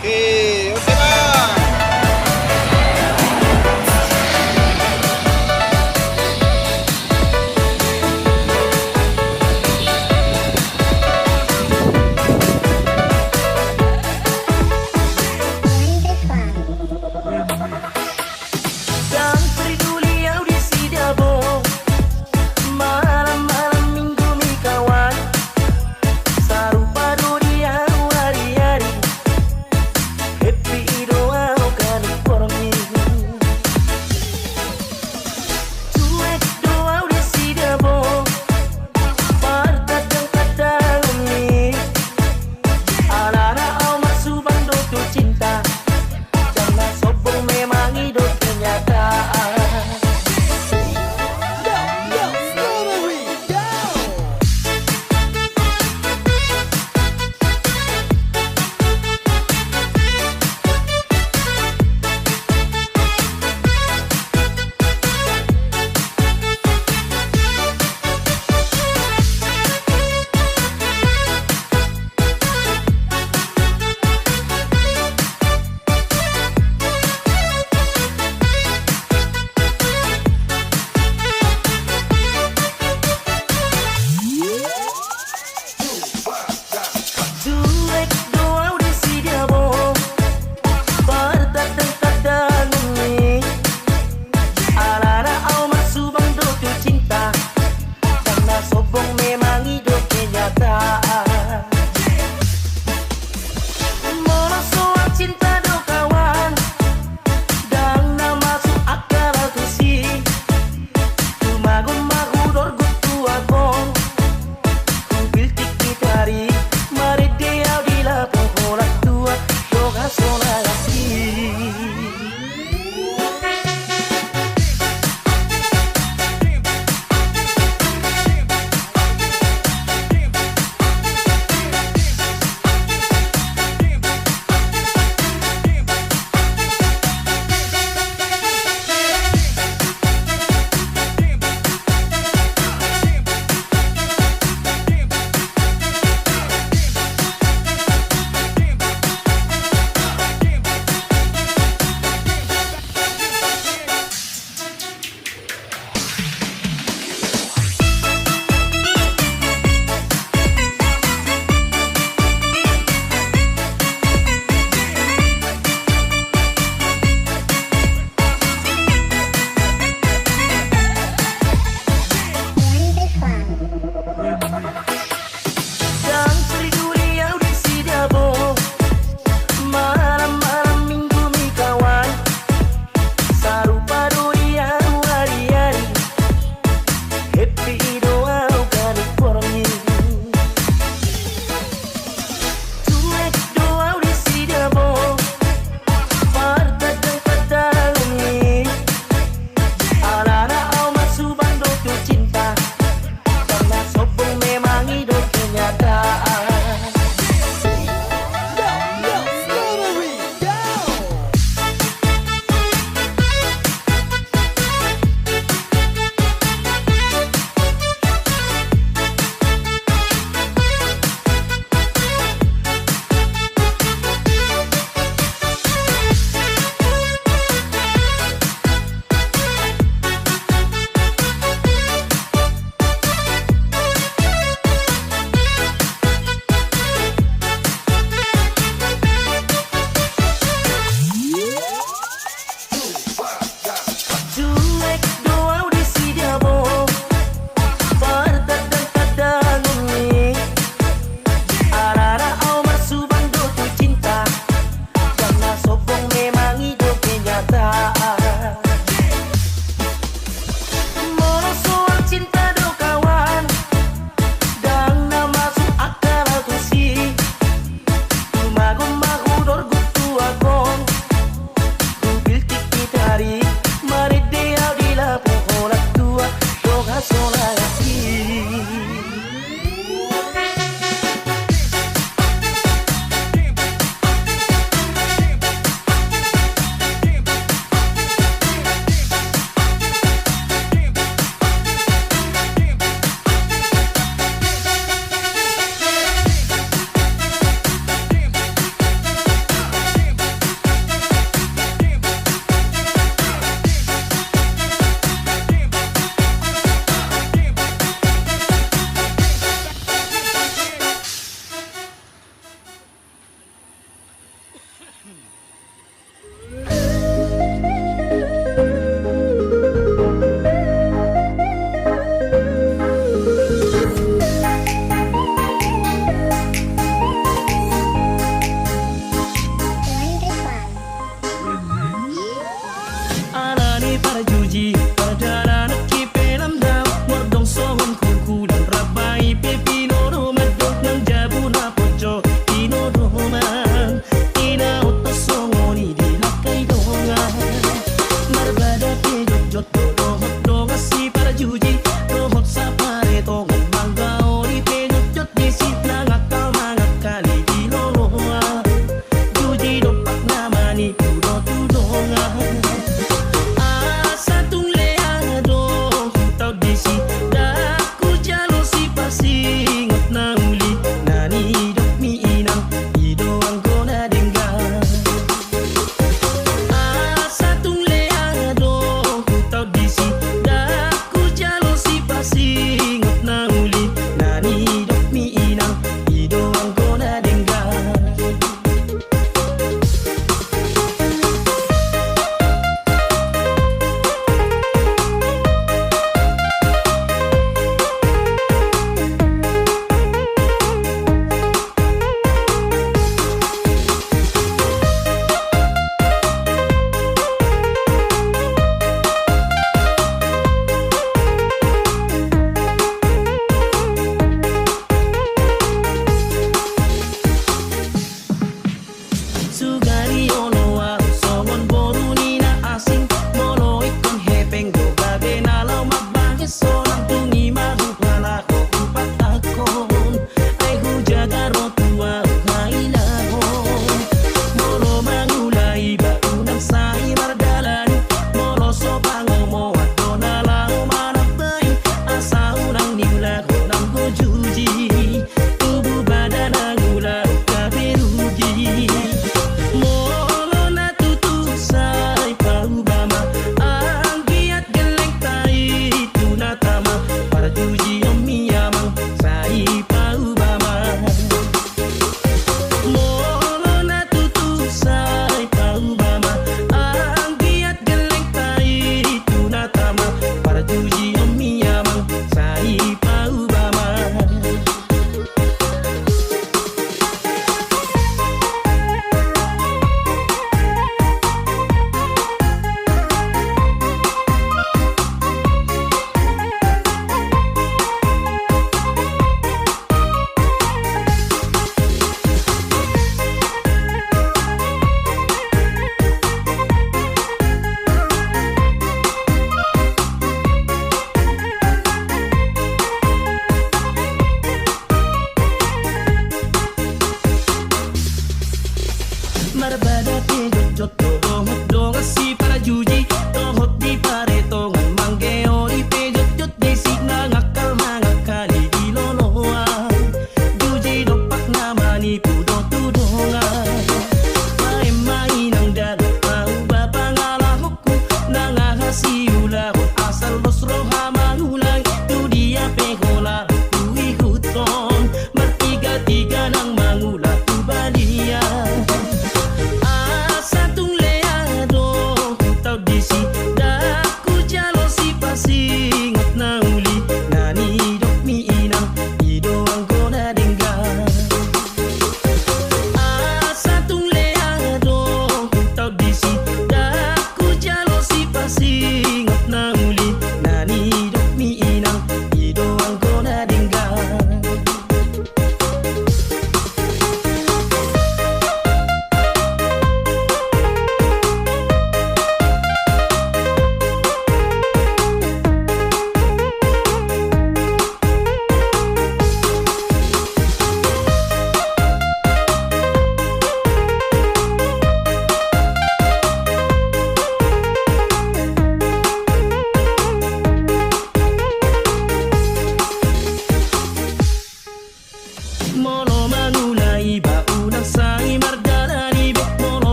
Oke, oke Bang. Dan peduli audisi dabo malam-malam minggu mi kawan saru padu dia hari-hari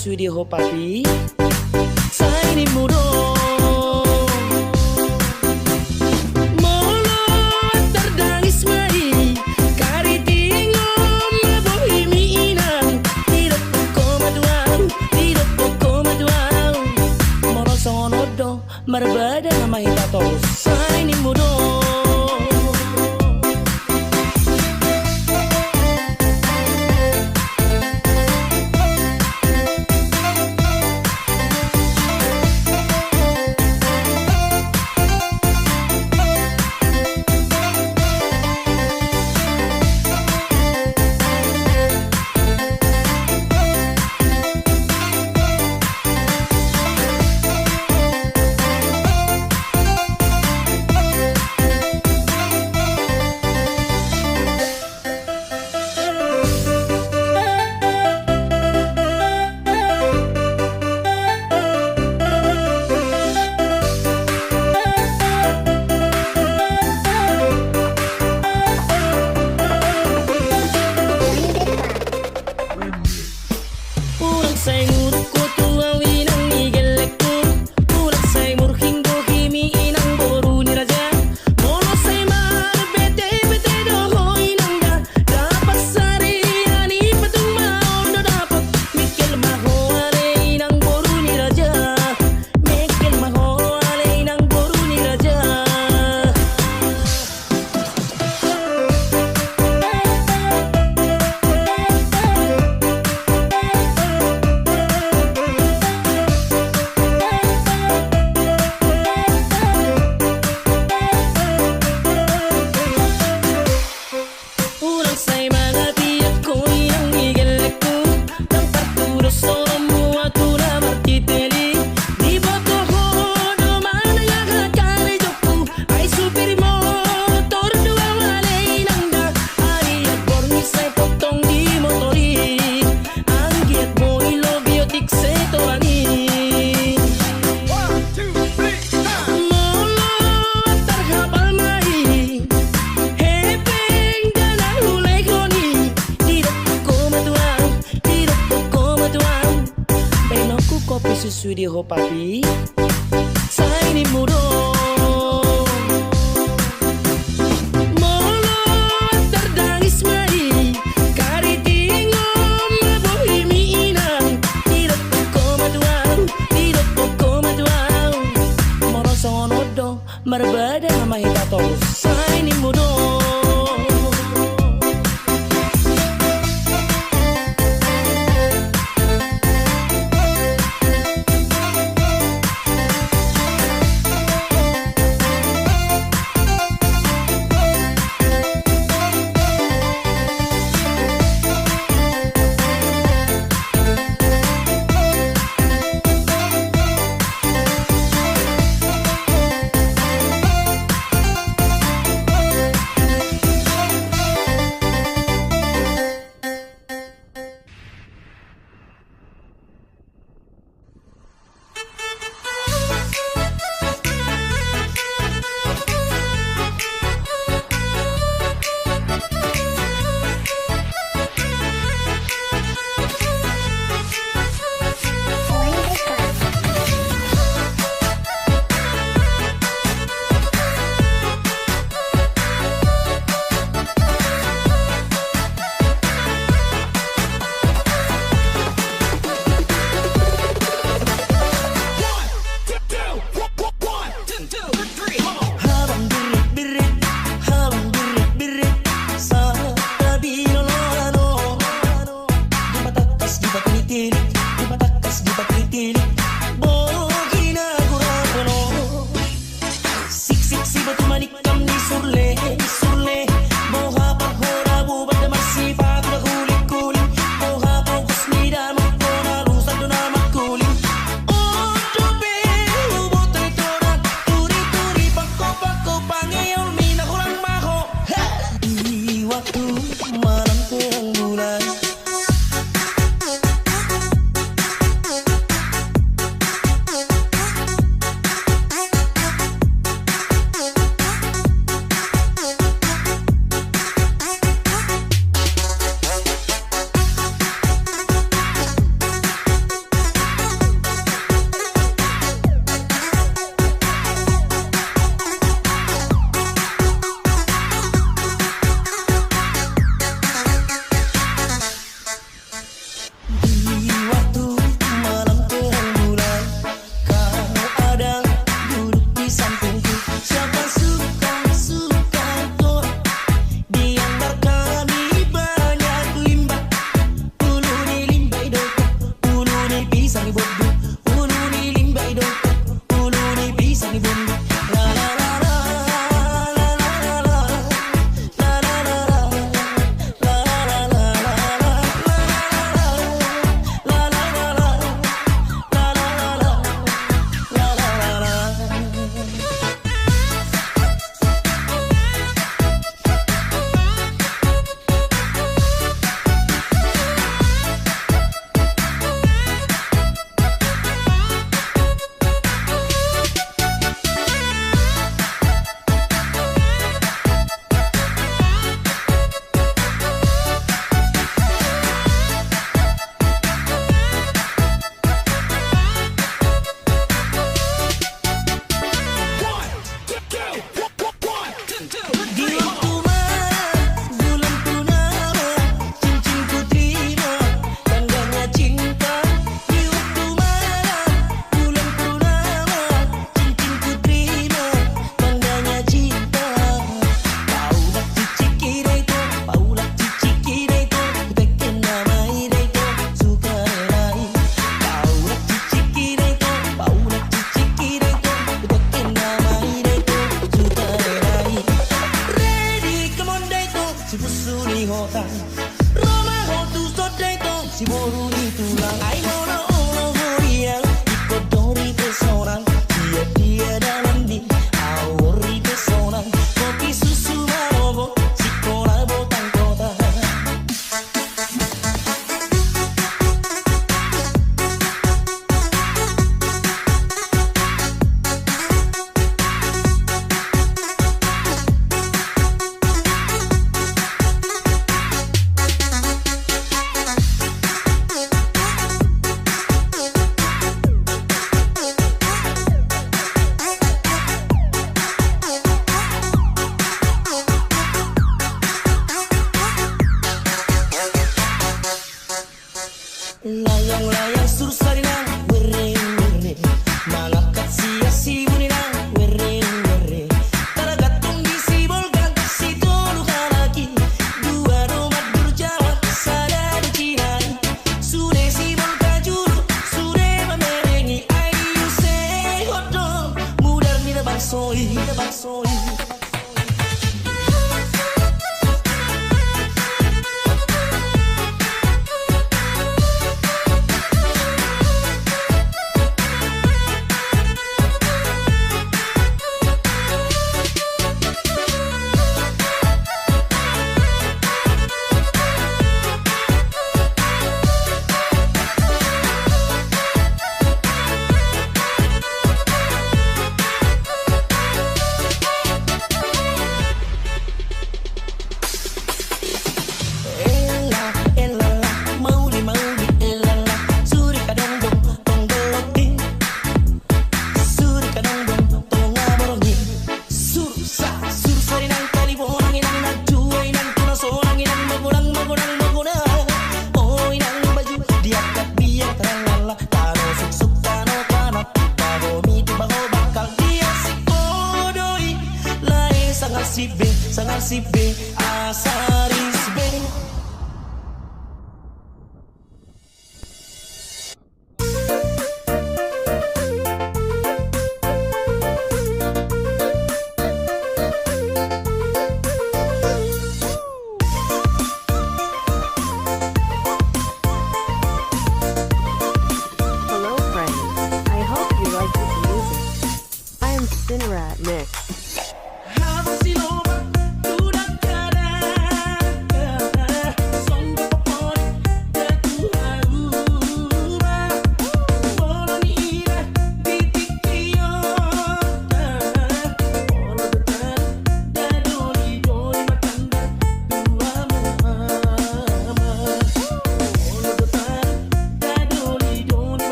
Studio Papi Saya di Muro Molo terdangis mai Kari tingom mabuhimi inang Tidak pokok maduang Moro songonodo Marbada nama hitato Saya di Muro go papi. Saya ini mudo. Molot terdangis mai. Kari tingom mabuhi miinang. Tidak pokok maduang. Tidak pokok maduang. Morosong onodo. Marbada mai tato. Saya ini mudo. layang-layang sursarinang wering-wering mangangkat sia-si buninang wering-wering talagatong disibolkan si tulukan lagi dua domat berjalan sada dicinai sudah sibol kajuru sudah memerengi ayu sehodong mudar nida bangsoi sangat si B asaris B. Hello friends, I hope you like this music. I am Sinrat Mix. Have a siloma, do that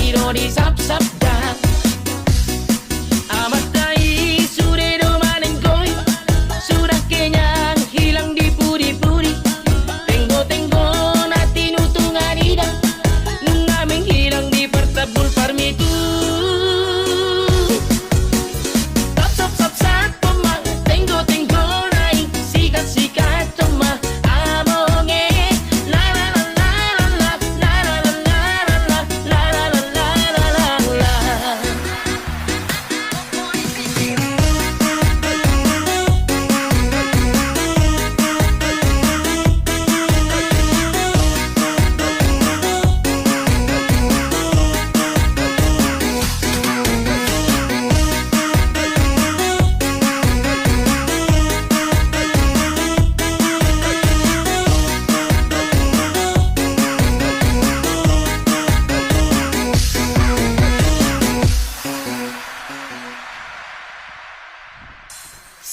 iro di sap sap dah. Amat dai sudah manengkoi, sudah kenyang hilang di puri-puri. Tenggo-tenggo nati nutungan ida, nungameng hilang di pertabul parmitu. Sap sap sap sap tomah, tenggo-tenggo naik sikat-sikat tomah. Amonge la la la la la la la la la la la la la la la.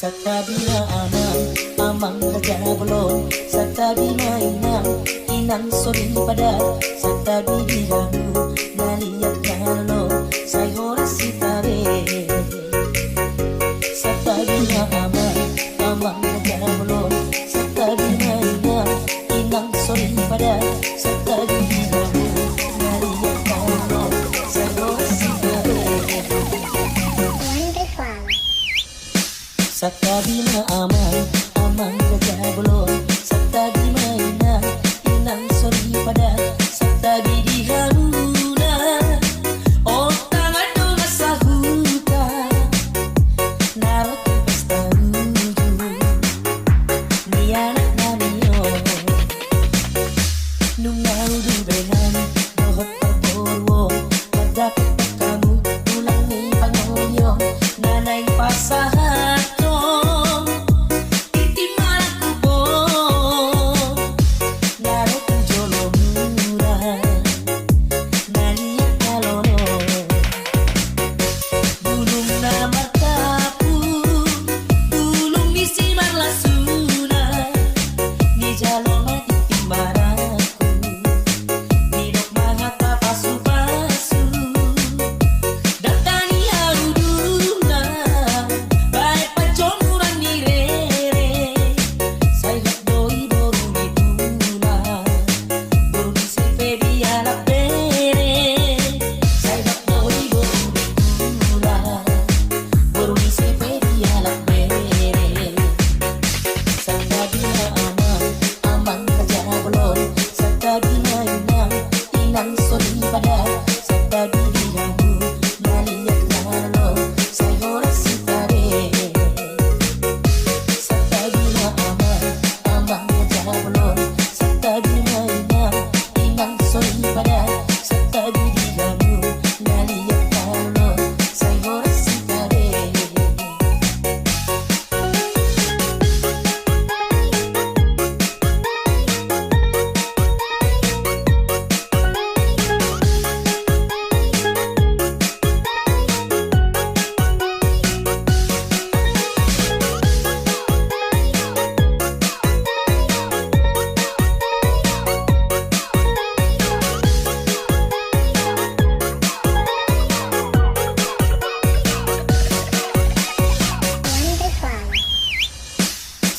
Satabina amang raja belum. Satabina inang sori pada. Satabi dihamu naliat kalo say horas sitabe. Satabina amang raja belum. Satabina inang sori pada. Satabi dihamu naliat kalo say horas sitabe. Satabina amang raja belum. Satabina inang sori pada. Satabi diharuna otang ado masahuta narot pesta ruju nianak namiyo nungau du benan dohot perborwo madapat kamu tulang ni pangoyo nanay pasahat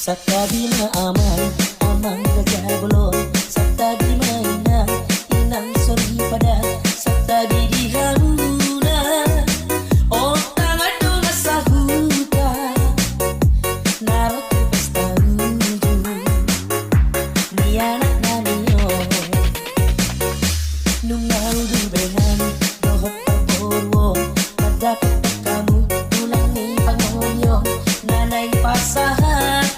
Satabina amang raja belum. Satabina inang sori pada. Satabi diharuna otang ado masahuta narot pesta ruju nianak namiyo nungau du benan dohot perborwo madapat kamu tulang ni pangoyo nanay pasahat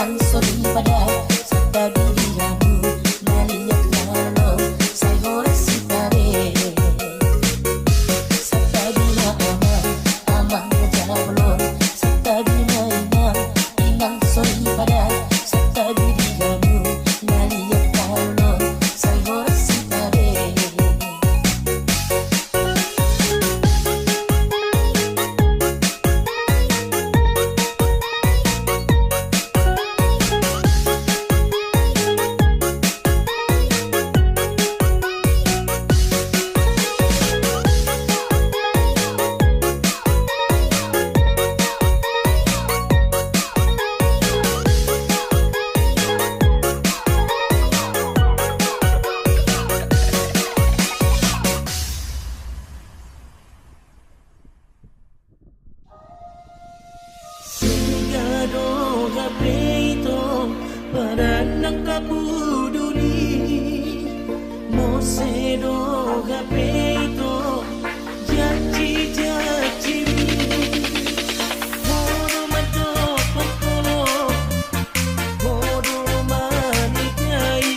inang sorry pada sabi dirimu naliyak nalo say horas si pare sabi na ama ngejablo sabi na inang sorry pada sabi dirimu naliyak nalo say horas si pare. Sigado gapeito para nakapuduli Mosedo gapeito Jaci jaci Hodo madok pokolo Hodo manikai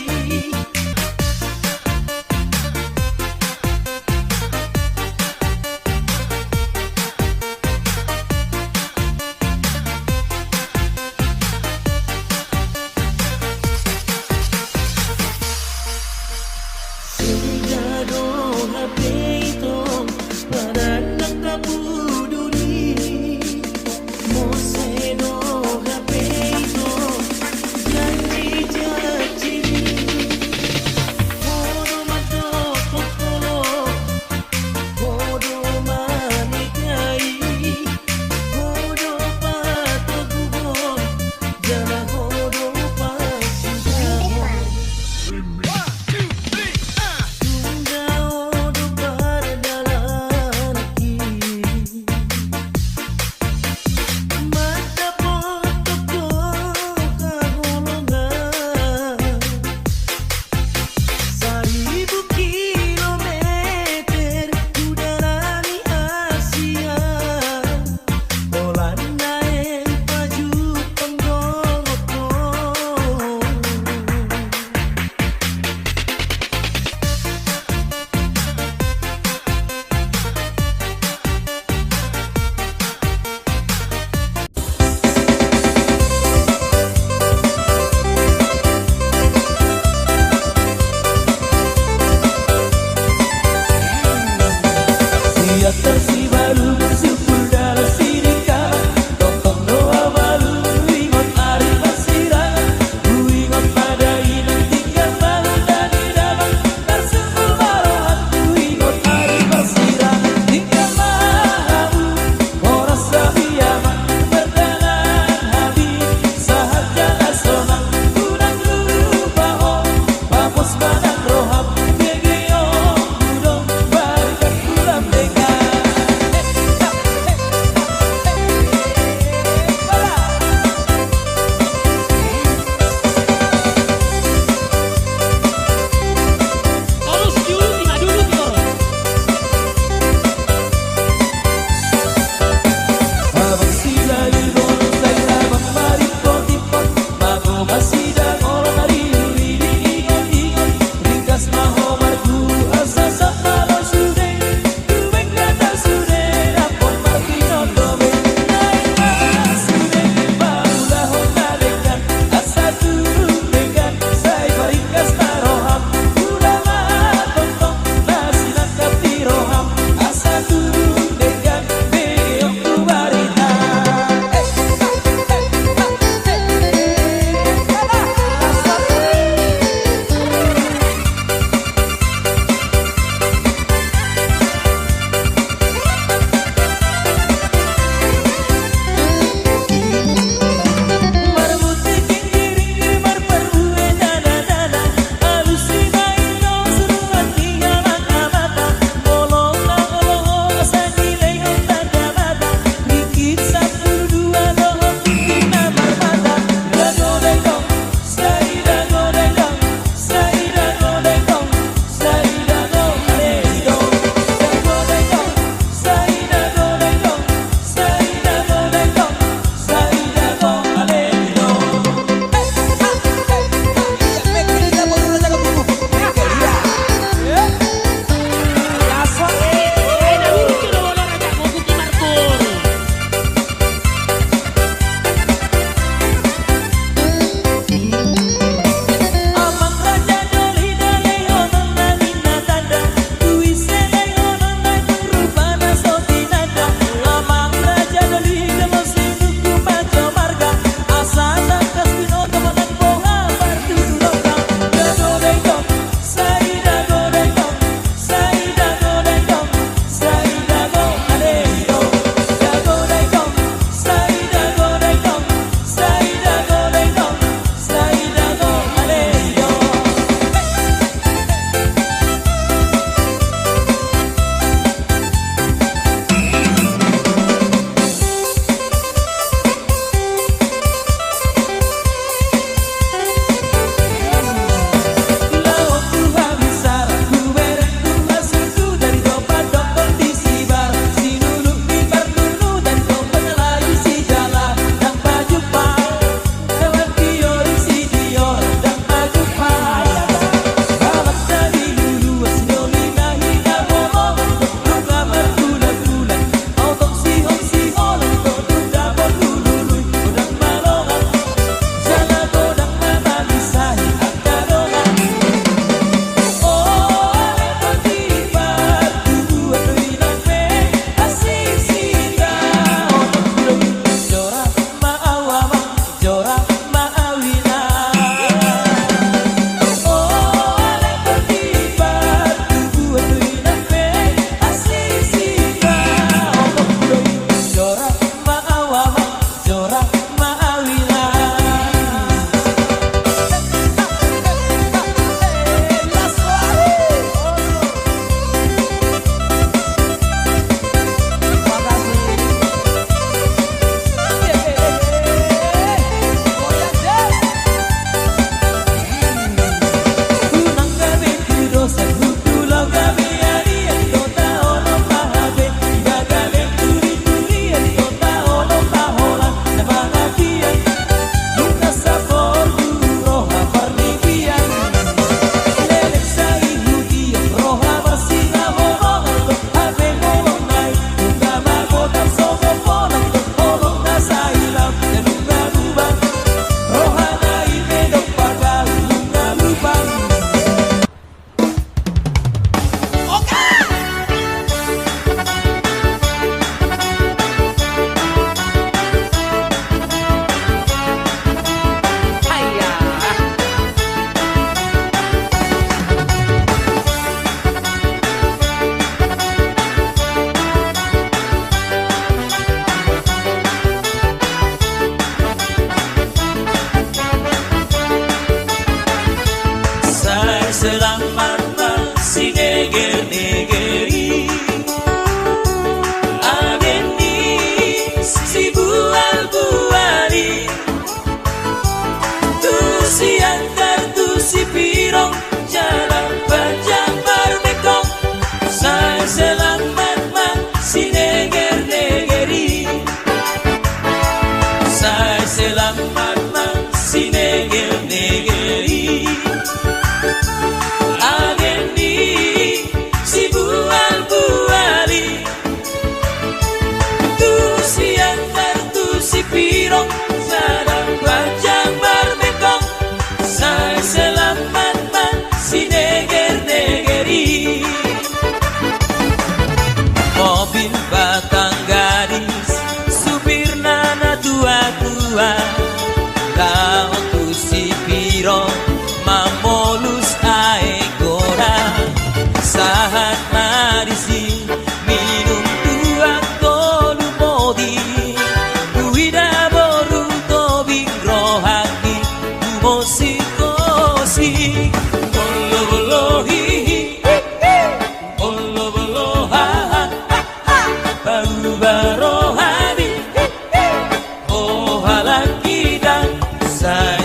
Sigado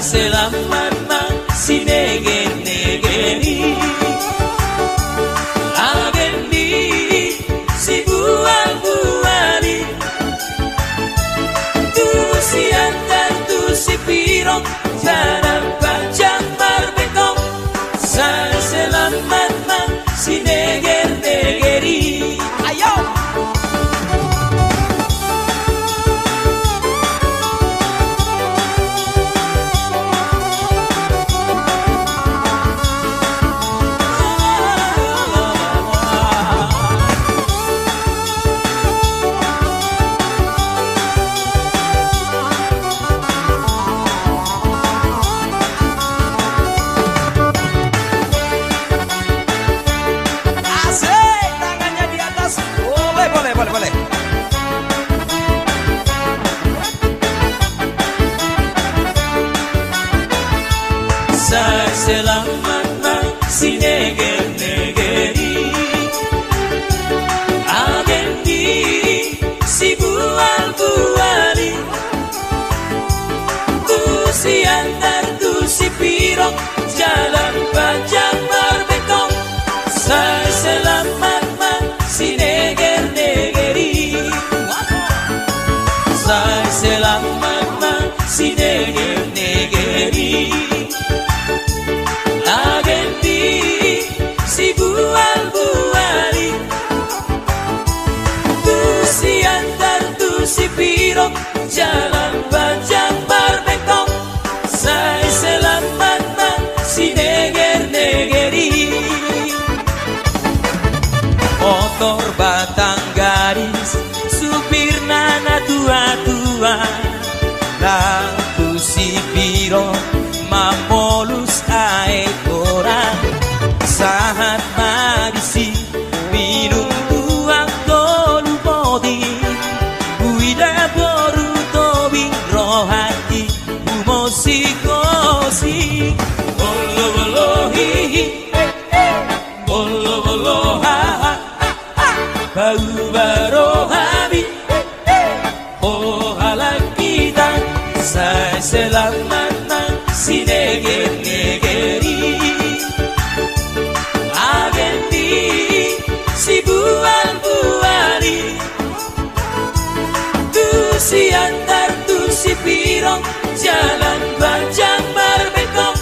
selamat mang si negeri agendi si buang-buari tu si antar tu si pirong jalan panjang barbekong saya selamat mang si negeri ayo. Boleh. Saya selamat mang si negeri agendi si bual-buali tu si antar tu si pirong jalan panjang barbekong saya selamat mang si negeri saya selamat mang si negeri agendi si bual-buali tu si antar tu si pirong jalan panjang barbekong saya selamat mang si negeri motor batang garis supir nana tua-tua lalu si pirong mamolus ae orang saat magisi minum tuang tolu podi uida boru tobing rohati umosikosi bolo bolo hihi bolo bolo ha bau baro habi oh halak kita saya selamat si negeri agendi si bual-buali tu si antar tu si pirong jalan panjang barbekong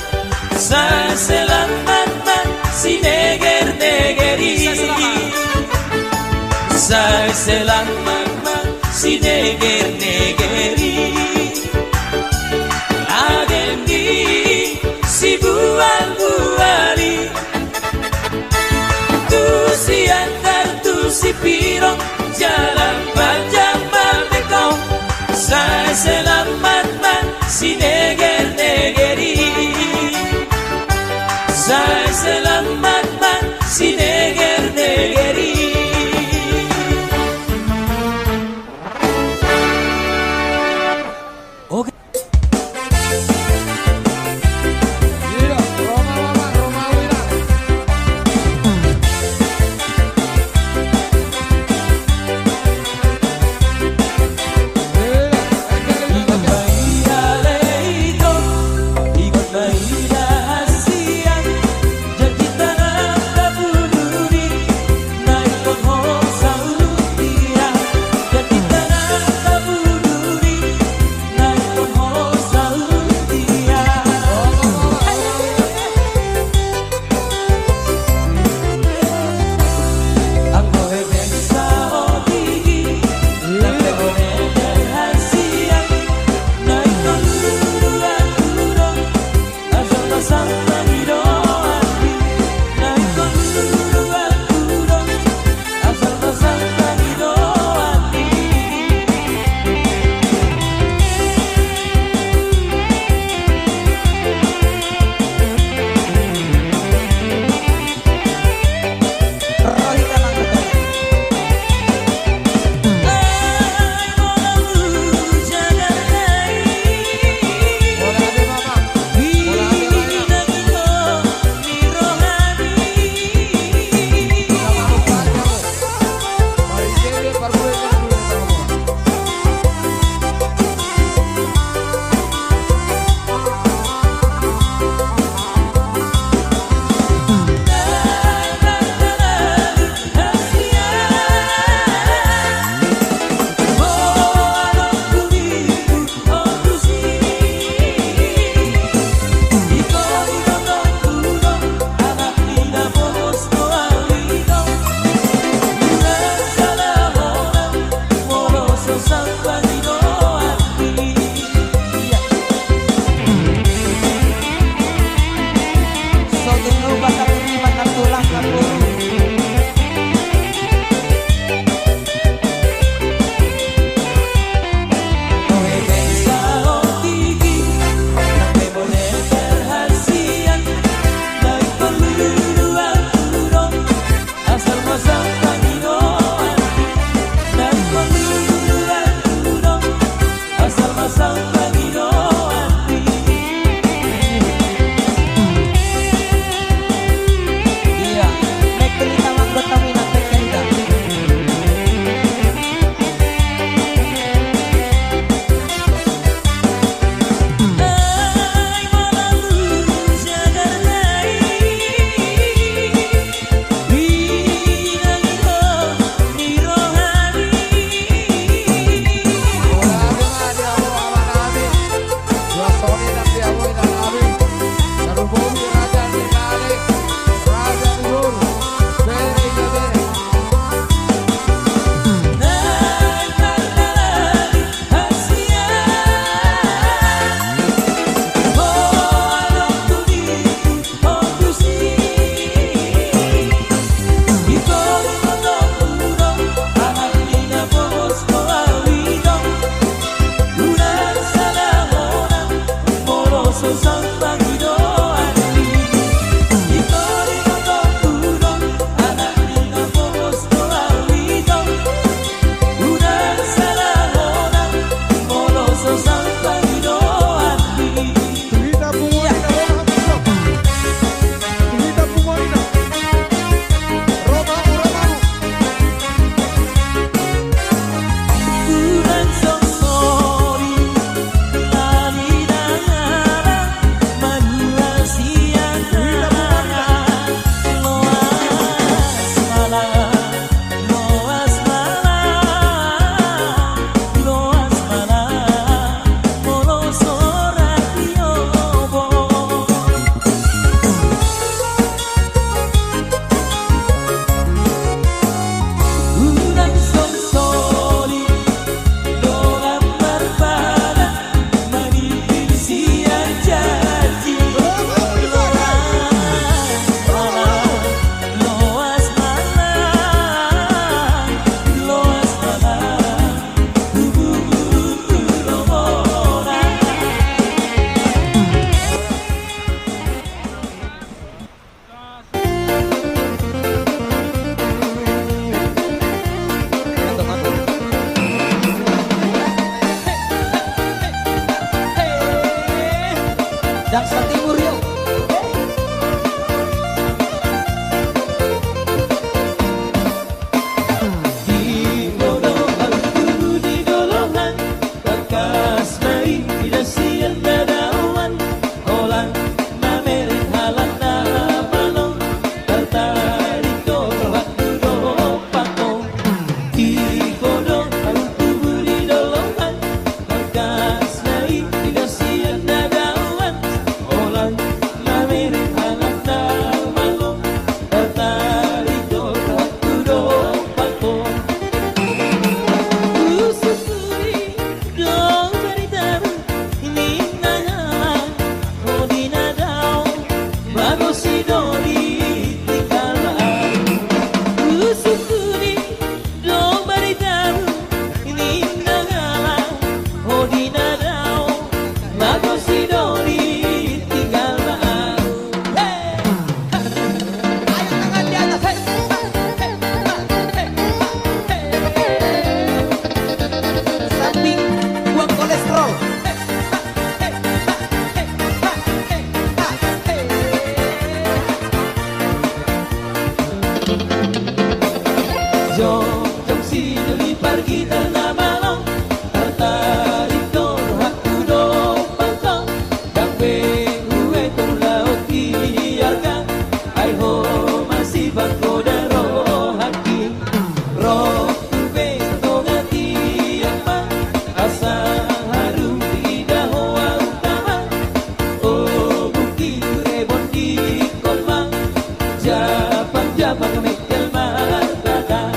Jaksa Timur yuk. Di bodohan kudu di dolohan, bekas main tidak sian dadawan, holang mamerin halan namalong, tertarik dohak kudo pakong. Di bodohan kudu di dolohan, bekas main tidak sian dadawan, holang mamerin halan namalong, tertarik dohak kudo pakong. Usukuri dong cerita ini nanya oh dinadau bagus si doli tinggalan. Usukuri dong cerita ini nanya oh dinadau bagus si doli tinggalan. Hey! Ayo tangan di atas. Hey! Samping buang kolesterol. Jom si deli pergi tanah malong, tertarik dohak kudo pantong, dampe gue tur laut biarkan, ai ho masih bangko daro haki, roh gue tongati apa, asa harum tidak hoa utama, oh bukti rebon di kolmang, Japang Japang mekel markata.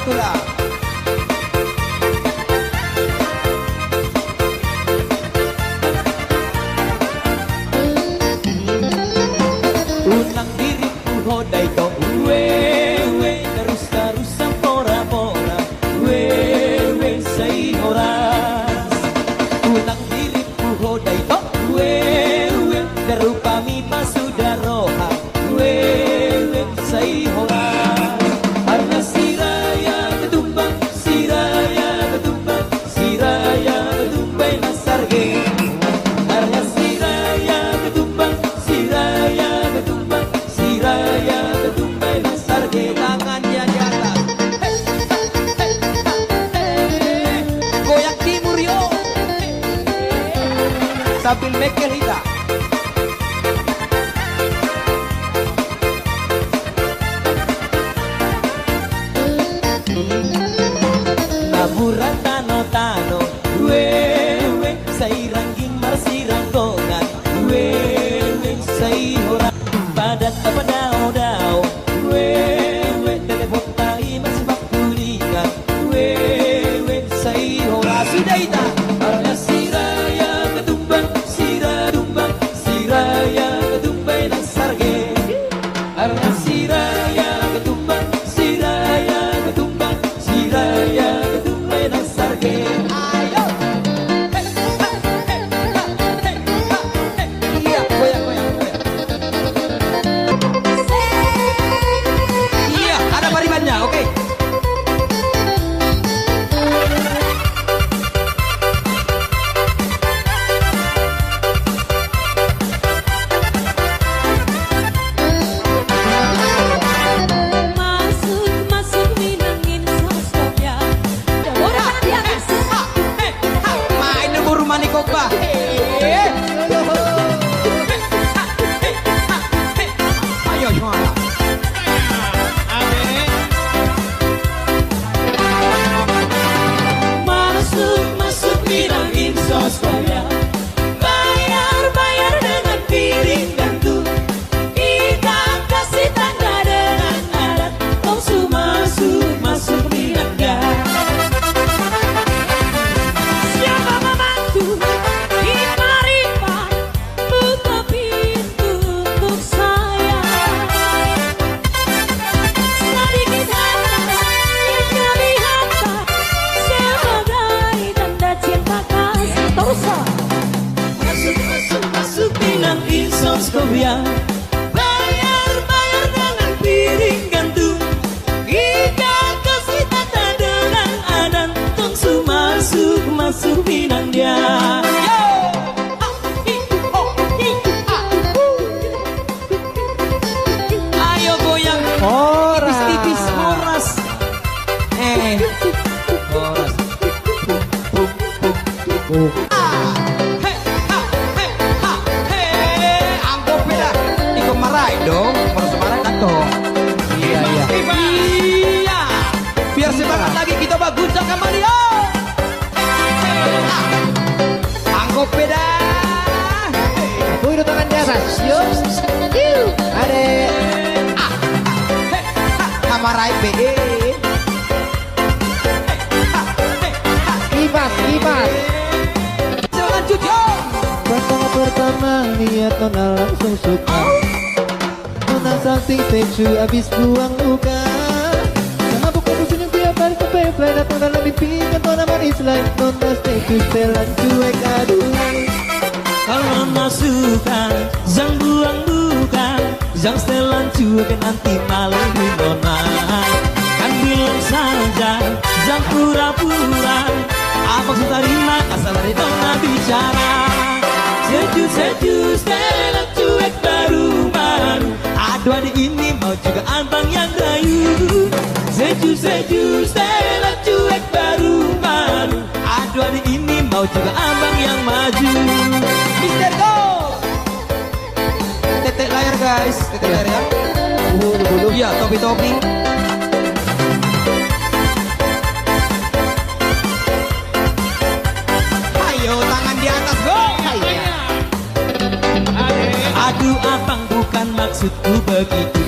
Tula. Unang diriku hodai ko Uwe terus pora pora Uwe say horas Unang diriku hodai ko Uwe darupami pasudaroha Uwe say horas Harna siraya ketumbang Siraya ketumbang Siraya ketumbang nasarge Harna siraya ketumbang Siraya ketumbang Siraya ketumbang nasarge Tangannya di atas. Goyang timur yo. Sambil mekel hita. Naburan tano-tano Wewe say rangging marsirangkongan Wewe say horan Padat apa dao-dao Wewe telepon tahi masbak kuningan Wewe say horan Sudah ita Arya siraya ketumbang Siraya tumbang Siraya ketumbang nasarge Arya siraya ketumbang Siraya ketumbang Siraya ketumbang nasarge Ayo. Iya, goyang. Iya, ada paribannya, oke. Masuk minangin sosoknya. Orang di atas. Main nunggu rumah nih kopa. Ayo semuanya. Masuk bilangin soskonya Bayar dengan piring gantung Kita kasih tanda dengan adat Langsung masuk bilangnya Siapa membantu Ipa-ipa buka pintu untuk saya. Sedikit harta kelihatan sebagai tanda cinta kasih. Terus Masuk bilangin soskonya Bayar dengan piring gantung Kita kasih tanda dengan adat Langsung masuk bilangnya Ayo goyang. Tipis-tipis horas. Horas. Anggap beda. Iko marai dong. Kalau semarang kan toh. Iya. Iya. Biar semangat lagi kita baguncang kembali. Anggap beda. Udah tangan di atas. Yuk. Ade. Kamarai BE. Kipas. Lanjut yo. Pertama lihat Nona langsung suka Nona sakti teju abis buang luka Sama bukan musuh yang tiap hari kepeplay datang dalam mimpi kan Nona manis lain Nona teju selan cuek aduh Kalau Nona suka Zang buang luka Zang selan cuek nanti malam di Nona Kan bilang saja Zang pura-pura Apa sudah terima asal dari Nona bicara Sejuk Stella cuek baru-baru Aduh adik ini mau juga abang yang rayu Sejuk Stella cuek baru-baru Aduh adik ini mau juga abang yang maju Mister Go. Tetek layar guys. Tetek layar ya. Bulu. Iya, topi-topi. Ayo tangan di atas go. Aduh abang bukan maksudku begitu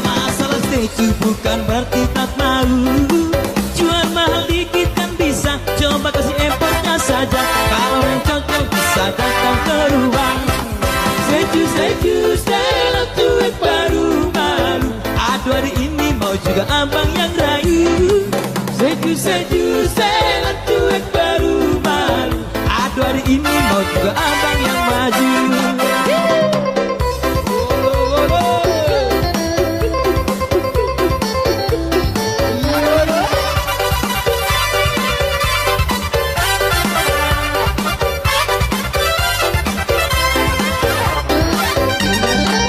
Masalah setuju bukan berarti tak mau. Jual mahal dikit kan bisa, coba kasih effortnya saja. Kalau yang cocok bisa datang ke ruang. Setuju, saya cuek baru malu. Aduh hari ini mau juga abang yang rayu. Setuju, saya cuek baru malu. Aduh hari ini mau juga abang yang maju.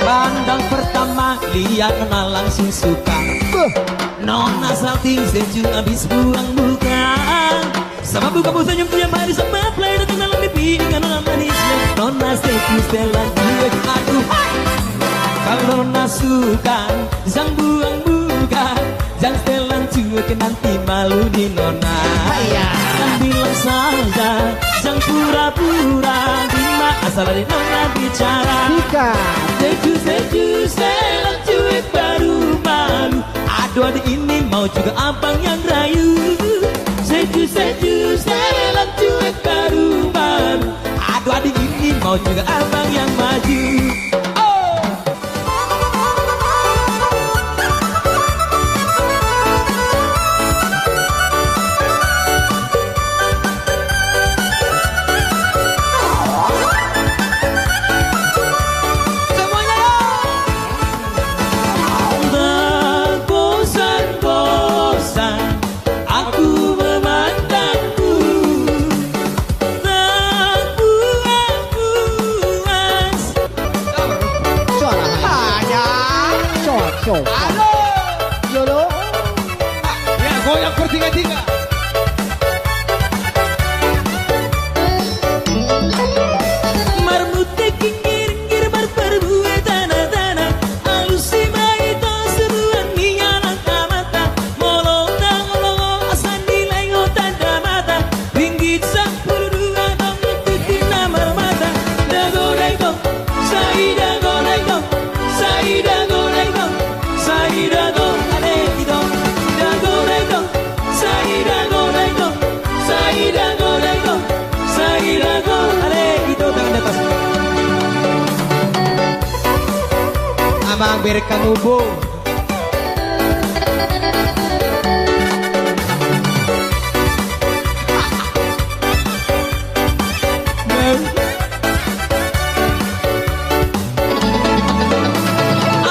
Pandang pertama lihat nona langsung suka. Nona salting sejuk abis buang muka. Sama buka bu senyum tiap hari sama play datang dalam mimpi dengan nona manisnya. Nona sejuk setelan cuek aduh. Kalau nona suka jangan buang muka. Jangan setelan cuek nanti malu di nona. Kan bilang saja jangan pura-pura. Bima asal dari nona bicara. Setuju, setelan cuek baru malu. Aduh adik ini mau juga abang yang rayu. Setuju, setelan cuek baru malu. Aduh adik ini mau juga abang yang maju. Ya, goyang bertiga-tiga. Marmute kingir-ngir berperbuat tanah-tanah. Alusi maito seruan minyalang kamata. Molong-molong asan dilengo tanda mata. Ringgit 10 dong ikutin nama mata. Dago-dago, saida go-dago, saida go-dago, saida go alekido. Dago-dago, saida go-dago, saida go-dago, saida go alekido. Tangan di atas. Amang berek kanubo.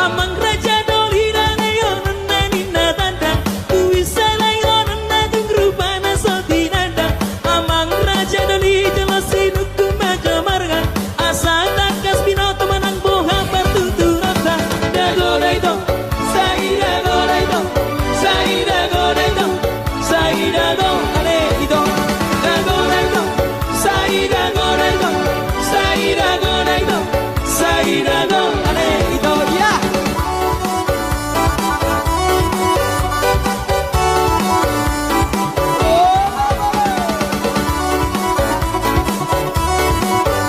Amang raja dolira neyo nana nina tanda. Kuisa layo nana tung rupana soti nanda. Amang raja doli jelasin hukum aja marga. Asa takas binoto manang boha pertuturata. Dago-dago, saida go-dago, saida go-dago, saida go alekido. Dago-dago, saida go-dago, saida go-dago, saida go alekido. Ya.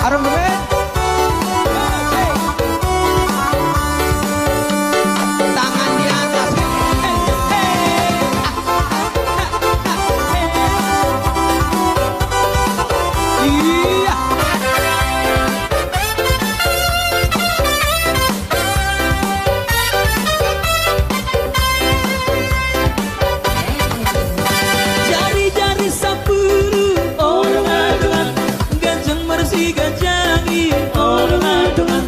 Arung bemen. Tangan di atas. Iya. Jari-jari 10 orang adungan. Ganjang bersih ganjangi orang adungan.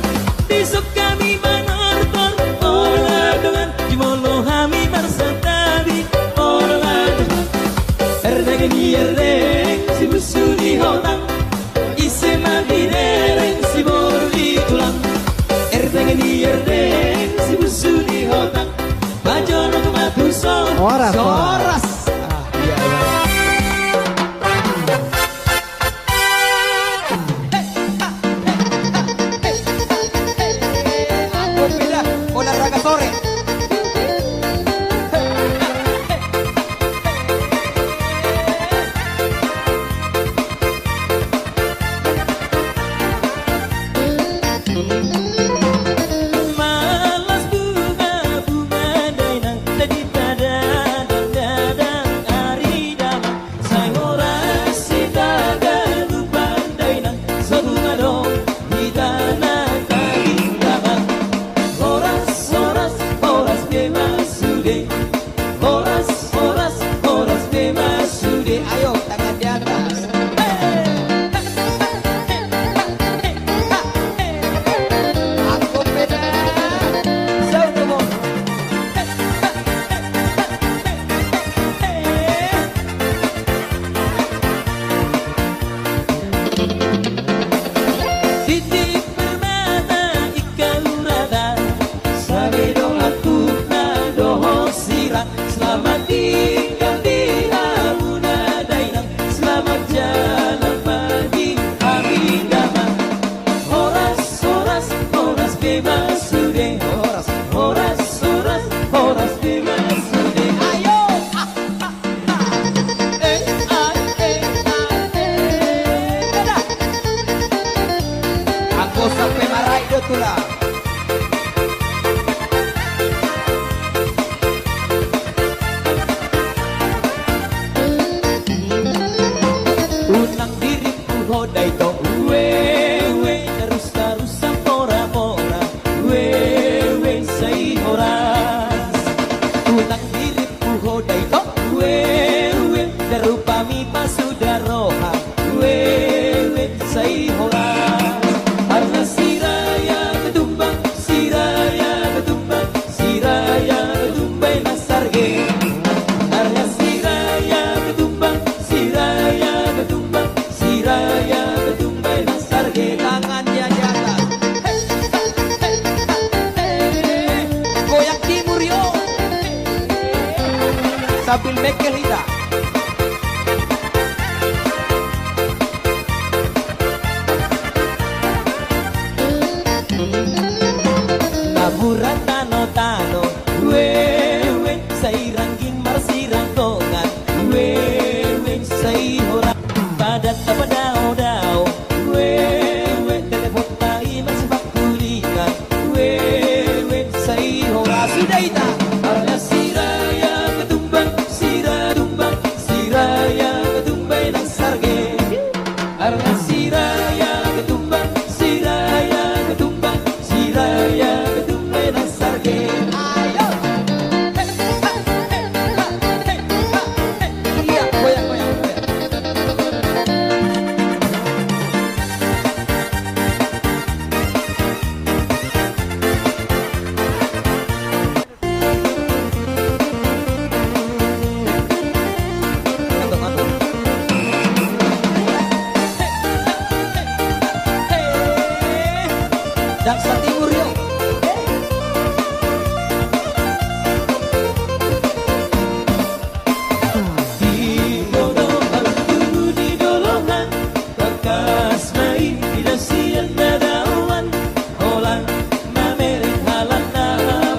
Besok kami menortor orang adungan. Jimolo kami bersatabi orang adungan. Erdeng si busu di hotang. Ise mati dereng si boru di tulang. Erdeng si busu di hotang. Bajono kematu Oras. soras. Berbeda olahraga sore. Malas bunga-bunga daina. Kabil Mekelita. Naburan tano-tano wewe say rangging marsirang tongan wewe say hora padat tapadao-dao wewe telepon tayo masibak kulikan wewe say hora sudaita arya siraya ketumbang siradumbang siraya ketumbay ng sarge arya siraya ketumbang siraya ketumbang siraya ketumbay ng sarge. Iya, goyang-goyang. Ngantuk-ngantuk. Daksa Timur yuk. Di dolongan dulu di dolongan bekas main tidak siang dadawan orang mamerin halan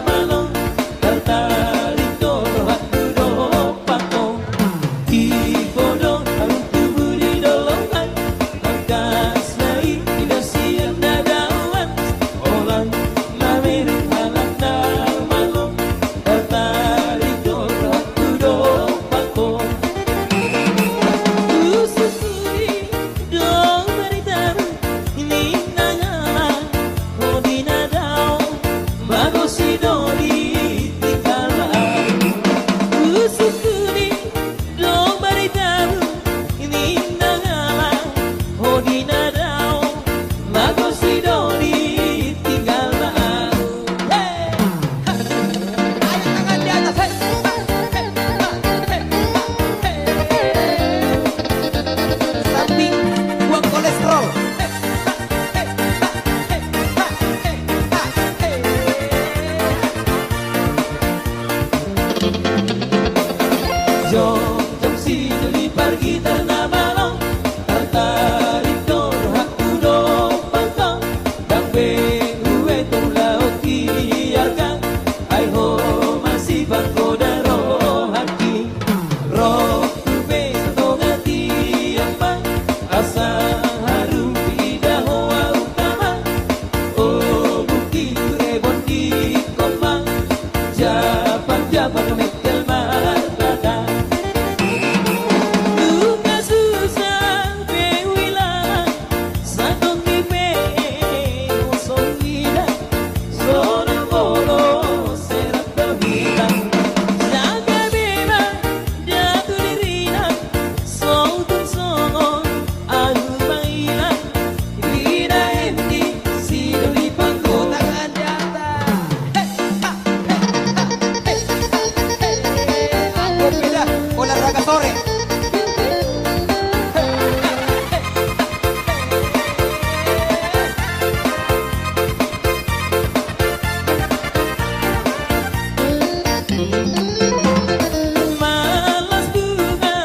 malong tertarik dolohan duduk pakong di dolongan dulu di dolongan bekas main tidak siang dadawan orang mamerin halan malong tertarik dolohan duduk pakong. Susuri dong beritar ini nangala oh dinadao bago si doli tikalaan. Susuri dong beritar ini nangala oh dinadao bago si doli tikalaan. Hey! Ayo tangan di atas. Hey. Stunting, buang kolesterol. Jom si jeli pergi terna balong tertarik dor aku do pantang dan uwe tu laut biarkan ai ho masih bangko daro haki roh tu be to ngati apa asa harum tidak hoa utama oh bukti rebon di komang japan mekel markata. Duka susah bewilang satu kipe kosong tidak zona bolo serat berbintang jaga bebas jatuh dirina sautun songon ayu mainan rina endi sido di pangko Tangan di atas. Aku pindah olahraga sore. malas bunga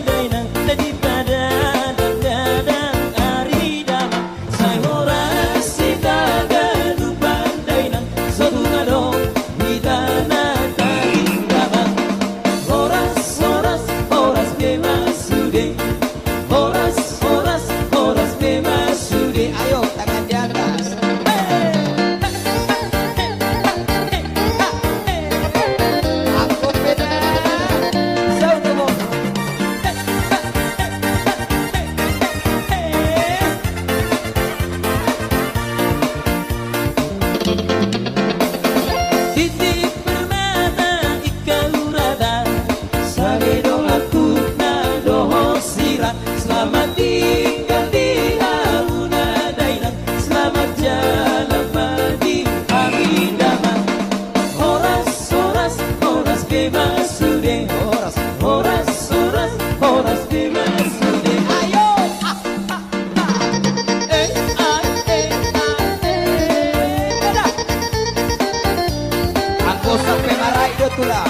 dainang daripada dadang ari damang say horas sita gadupan dainang sodunga dong hidana taring damang horas bebas sude horas bebas sude. Ayo tangan di atas. Aku pindah. Sound mo. Titik permata ikaw rada sabi do aku na doho sira selamat tinggal di hauna dainang selamat jalan di hari damang horas bebas sude horas bebas sude. Ayo. Aku sampai marah itu lah.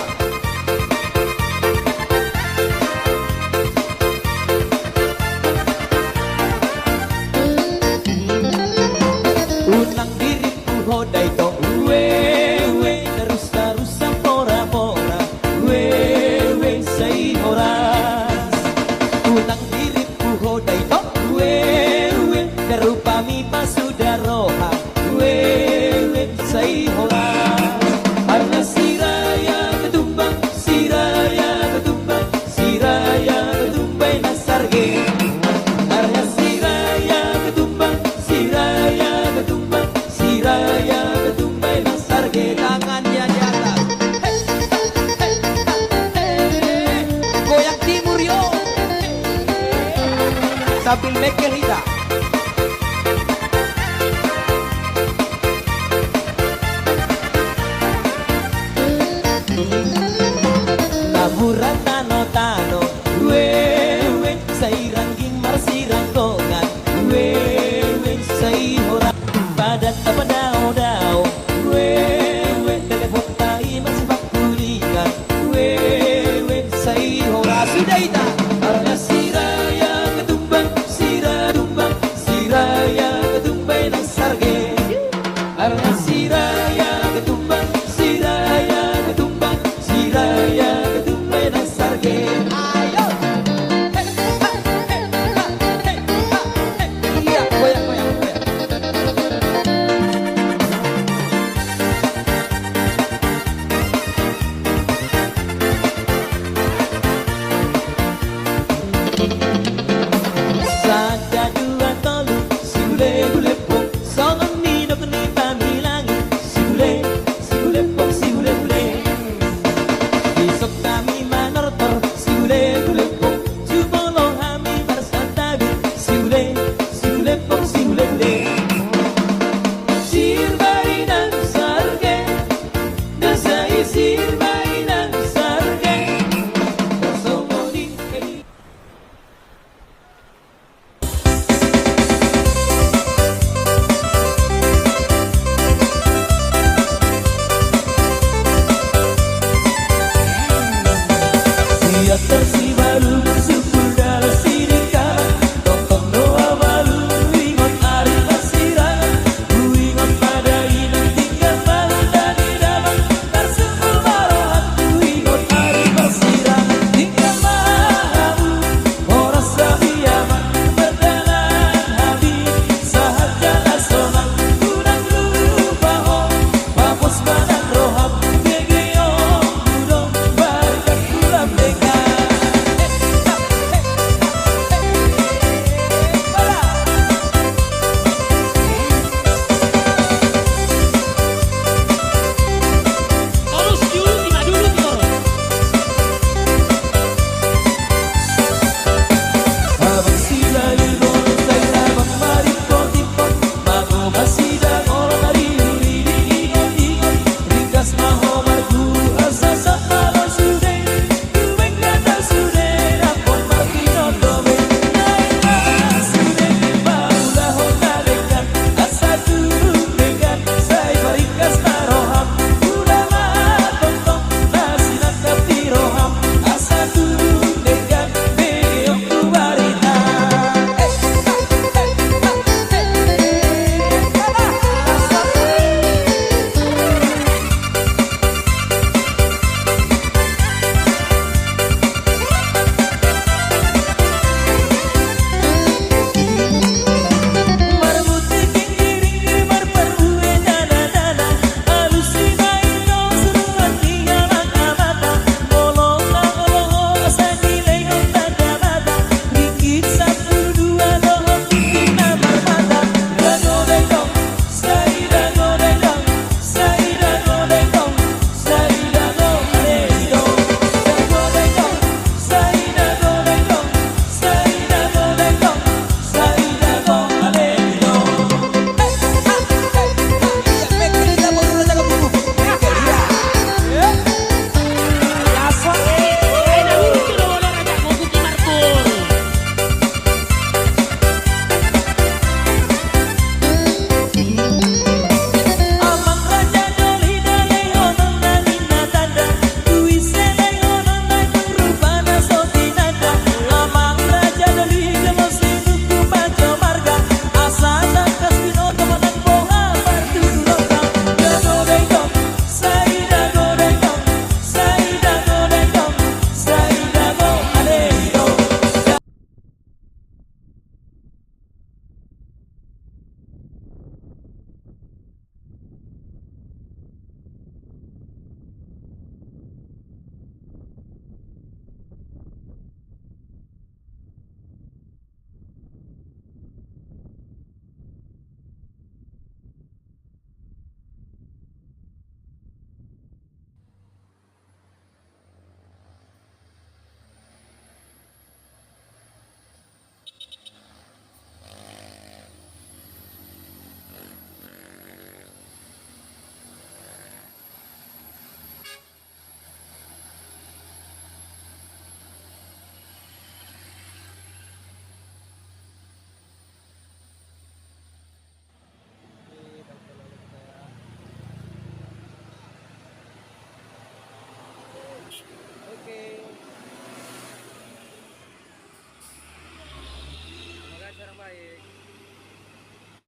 sambil make